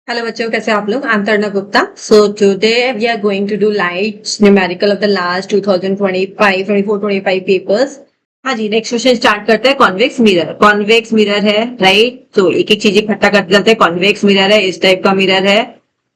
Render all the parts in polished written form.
Hello बच्चों, कैसे आप लोग? I'm Tarna Gupta. So today we are going to do light numerical of the last 2025, 24, 25 papers. हाँ जी, next question start करते हैं. Convex mirror. कॉन्वेक्स मिरर है, राइट? तो एक एक चीज इकट्ठा करते चलते हैं. कॉन्वेक्स मिरर है, इस टाइप का मिरर है,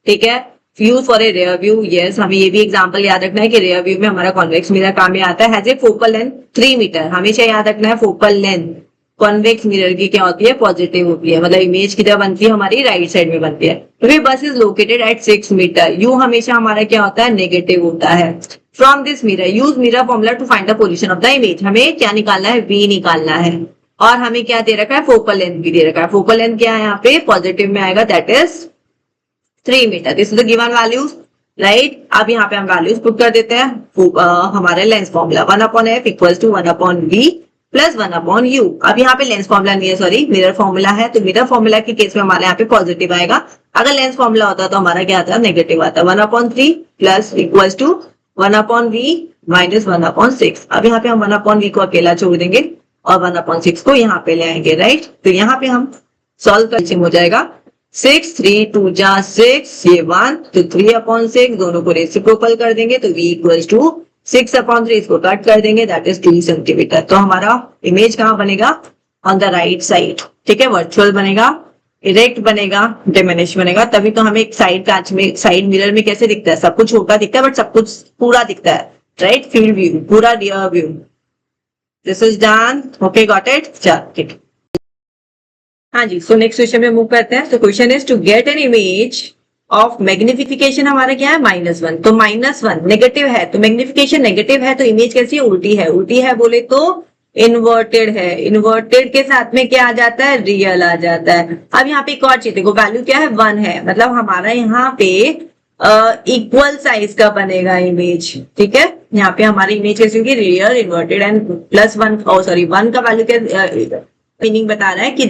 ठीक है. View for a rear view. Yes, हमें ये भी एग्जांपल याद रखना है कि रेयर व्यू में हमारा कॉन्वेक्स मिरर काम में आता है. Has a focal length 3 metre. हमेशा याद रखना है फोकल लेंथ कॉन्वेक्स मिरर की क्या होती है, पॉजिटिव होती है. मतलब इमेज किधर बनती है, हमारी राइट साइड में बनती है. तो bus is located at 6 metre. U हमेशा हमारा क्या होता है, नेगेटिव होता है. From this mirror use mirror formula to find the position of the image. हमें क्या निकालना है, वी निकालना है. और हमें क्या दे रखा है, फोकल लेंथ भी दे रखा है. फोकल लेंथ क्या है यहाँ पे, पॉजिटिव में आएगा, that is 3 metre. This is the given values, right. अब यहाँ पे हम वैल्यूज पुट कर देते हैं. हमारे lens formula 1/f equals to 1/v plus 1/u. अब यहाँ पे लेंस फॉर्मूला नहीं है, सॉरी, मिरर फॉर्मूला है. तो मिरर फॉर्मूला के केस में हमारे यहाँ पे पॉजिटिव आएगा. अगर लेंस फॉर्मूला होता तो हमारा क्या आता है, नेगेटिव आता है. 1/3 plus equals to 1/v minus 1/6. अब यहाँ पे हम 1/v को अकेला छोड़ देंगे और 1/6 को यहाँ पे ले आएंगे, राइट. तो यहाँ पे हम सॉल्व कर हो जाएगा. 6 3 2 जा 6, ये 1, तो 3/6 दोनों को रेसिप्रोकल कर देंगे तो v इक्वल्स टू 6/3. इसको कट कर देंगे, दैट इज 2 सेंटीमीटर. तो हमारा इमेज कहाँ बनेगा, ऑन द राइट साइड, ठीक है. वर्चुअल बनेगा, इरेक्ट बनेगा, डिमिनिश बनेगा. तभी तो हमें एक साइड कांच में, साइड मिरर में कैसे दिखता है, सब कुछ छोटा दिखता है बट सब कुछ पूरा दिखता है, राइट. फील्ड व्यू, पूरा rear view. This is done. Okay, got it. चल ठीक. हाँ जी, सो नेक्स्ट क्वेश्चन में मूव करते हैं. तो question is to get an image of magnification हमारा क्या है, -1. तो -1 नेगेटिव है, तो मैग्निफिकेशन नेगेटिव है, तो इमेज कैसी है, उल्टी है. उल्टी है बोले तो इन्वर्टेड है. इन्वर्टेड के साथ में क्या आ जाता है, रियल आ जाता है. अब यहाँ पे एक और चीज देखो, वैल्यू क्या है, 1 है. मतलब हमारा यहाँ पे इक्वल साइज का बनेगा इमेज, ठीक है. यहाँ पे हमारी इमेज कैसी होगी, रियल, इन्वर्टेड एंड +1. सॉरी, 1 का वैल्यू क्या, मीनिंग बता रहा है कि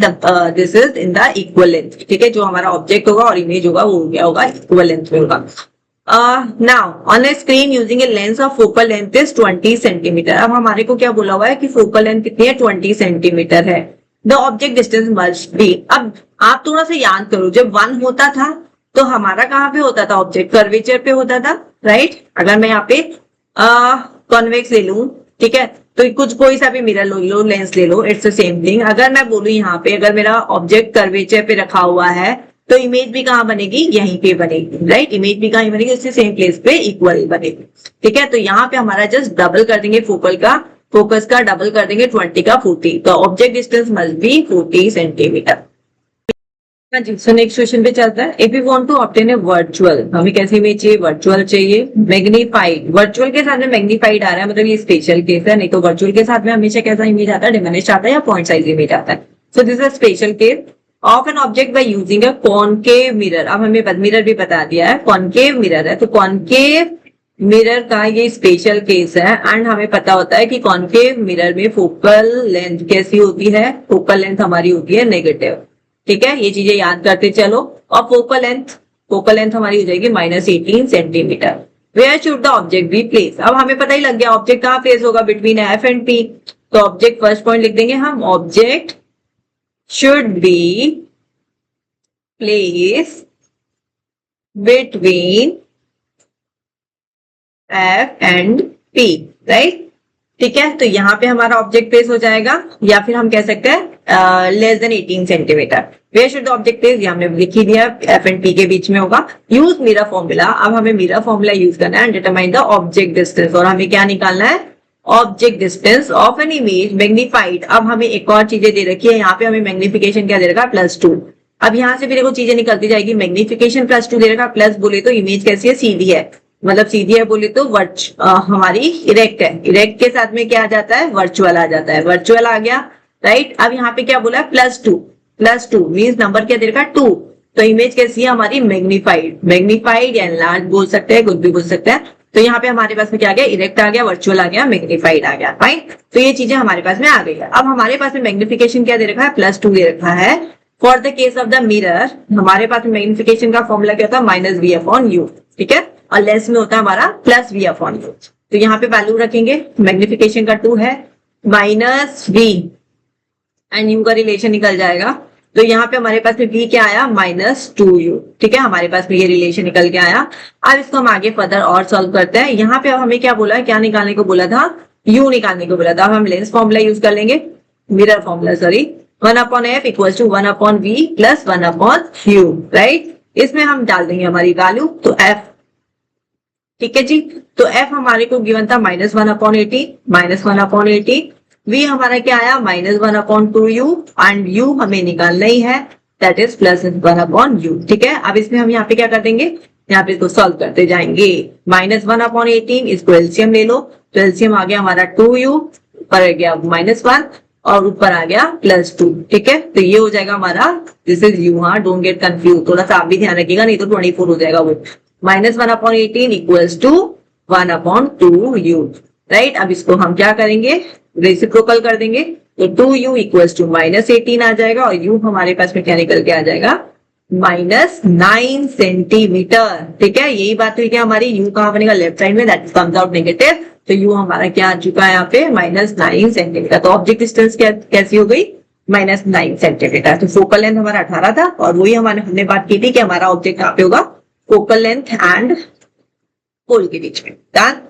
this is in the equal length, ठीक है. जो हमारा ऑब्जेक्ट होगा और इमेज होगा वो क्या होगा, इक्वल लेंथ में होगा. Now on A screen using a lens of focal length is 20 centimetre. अब हमारे को क्या बोला हुआ है कि फोकल लेंथ कितनी है, 20 सेंटीमीटर है. The object distance must B. अब आप थोड़ा सा याद करो, जब 1 होता था तो हमारा कहाँ पे होता था, ऑब्जेक्ट कर्वेचर पे होता था, राइट. अगर मैं यहाँ पे कॉन्वेक्स ले लूं, ठीक है, तो कुछ कोई सा भी मिरर लो, लेंस ले लो, इट्स द सेम थिंग. अगर मैं बोलूं यहाँ पे, अगर मेरा ऑब्जेक्ट कर्वेचर पे रखा हुआ है तो इमेज भी कहाँ बनेगी, यहीं पे बनेगी, राइट. इमेज भी कहाँ बनेगी, उससे सेम प्लेस पे इक्वल बनेगी, ठीक है. तो यहाँ पे हमारा जस्ट डबल कर देंगे फोकस का डबल कर देंगे, 20 का 40. तो object distance must be 40 centimetre. हाँ जी, सो नेक्स्ट क्वेश्चन पे चलता है. If you want to obtain a virtual, हमें कैसी इमेज चाहिए, वर्चुअल चाहिए, मैग्नीफाइड. वर्चुअल के साथ में मैग्नीफाइड आ रहा है, मतलब ये स्पेशल केस है. नहीं तो वर्चुअल के साथ में हमेशा कैसा इमेज आता है, डिमिनिश आता है या पॉइंट साइज इमेज आता है. So this is special case of an object by using a concave mirror. अब हमें मिरर भी बता दिया है, कॉनकेव मिरर है. तो कॉनकेव मिरर का ये स्पेशल केस है. एंड हमें पता होता है कि कॉनकेव मिरर में फोकल लेंथ कैसी होती है, फोकल लेंथ हमारी होती है नेगेटिव, ठीक है. ये चीजें याद करते चलो. और फोकल लेंथ हमारी हो जाएगी -18 centimetre. Where should the object be place. अब हमें पता ही लग गया ऑब्जेक्ट कहाँ प्लेस होगा, बिटवीन एफ एंड पी. तो ऑब्जेक्ट फर्स्ट पॉइंट लिख देंगे हम, object should be place between F and P, right, ठीक है. तो यहाँ पे हमारा ऑब्जेक्ट प्लेस हो जाएगा, या फिर हम कह सकते हैं less than 18 centimetre. Where should the object place, ये हमने लिख ही दिया, एफ एंड पी के बीच में होगा. Use mirror formula. अब हमें मिरर फॉर्मूला यूज करना है, डिटरमाइन द ऑब्जेक्ट डिस्टेंस. और हमें क्या निकालना है, object distance of an image magnified. अब हमें एक और चीजें दे रखी है, यहाँ पे हमें मैग्निफिकेशन क्या दे रखा है, +2. अब यहाँ से भी देखो चीजें निकलती जाएगी. मैग्निफिकेशन +2 दे रखा, प्लस बोले तो इमेज कैसी है, सीधी है. मतलब सीधी है बोले तो हमारी इरेक्ट है. इरेक्ट के साथ में क्या आ जाता है, वर्चुअल आ जाता है. वर्चुअल आ गया, राइट. अब यहाँ पे क्या बोला है, +2 मीन्स नंबर क्या दे रखा है, 2. तो इमेज कैसी है हमारी, मैग्नीफाइड या एनलार्ज बोल सकते हैं, कुछ भी बोल सकते हैं. तो यहाँ पे हमारे पास में क्या आ गया, इरेक्ट आ गया, वर्चुअल आ गया, मैग्नीफाइड आ गया, फाइन. तो ये चीजें हमारे पास में आ गई है. अब हमारे पास में मैग्निफिकेशन क्या दे रखा है, +2 दे रखा है. For the case of the mirror हमारे पास में मैग्निफिकेशन का फॉर्मूला क्या था, -v/u, ठीक है. और लेंस में होता है हमारा +v/u. तो यहाँ पे वैल्यू रखेंगे, मैग्निफिकेशन का 2 है, -v एंड u का रिलेशन निकल जाएगा तो यहाँ पे हमारे पास में v क्या आया -2u, ठीक है, हमारे पास में ये रिलेशन निकल के आया। अब इसको हम आगे फर्दर और सॉल्व करते हैं। यहाँ पे अब हमें क्या बोला है, क्या निकालने को बोला था, u निकालने को बोला था। अब हम लेंस फॉर्मूला यूज कर लेंगे, mirror formula sorry, 1/f equal to 1/v plus 1/u, right. इसमें हम डाल देंगे हमारी वैल्यू, तो f, ठीक है जी। तो f हमारे को गिवन था -1/80, -1/80, v हमारा क्या आया -1/2u एंड u हमें निकालना ही है, दैट इज +1/u, ठीक है। अब इसमें हम यहाँ पे क्या कर देंगे, यहाँ पे इसको सॉल्व करते जाएंगे। -1/18 इसको एलसीएम ले लो, तो एलसीएम आ गया हमारा 2u, ऊपर आ गया -1 और ऊपर आ गया +2, ठीक है। तो ये हो जाएगा हमारा, दिस इज u, हाँ डोंट गेट कंफ्यूज, थोड़ा सा आप भी ध्यान रखिएगा नहीं तो 24 हो जाएगा वो। -1/18 इक्वल्स टू 1/2u, राइट। अब इसको हम क्या करेंगे, रेसिप्रोकल कर देंगे, तो 2u इक्वल्स टू -18 आ जाएगा और u हमारे पास में क्या निकल के आ जाएगा -9 सेंटीमीटर, ठीक है। यही बात हुई क्या हमारी, u कहाँ बनेगा लेफ्ट साइड में, दैट कम्स आउट नेगेटिव, तो u हमारा क्या आ चुका है यहाँ पे -9 सेंटीमीटर। तो ऑब्जेक्ट डिस्टेंस कैसी हो गई -9 सेंटीमीटर। तो फोकल लेंथ हमारा 18 था और वही हमने बात की थी कि हमारा ऑब्जेक्ट कहाँ पे होगा, फोकल लेंथ एंड पोल के बीच में। डन।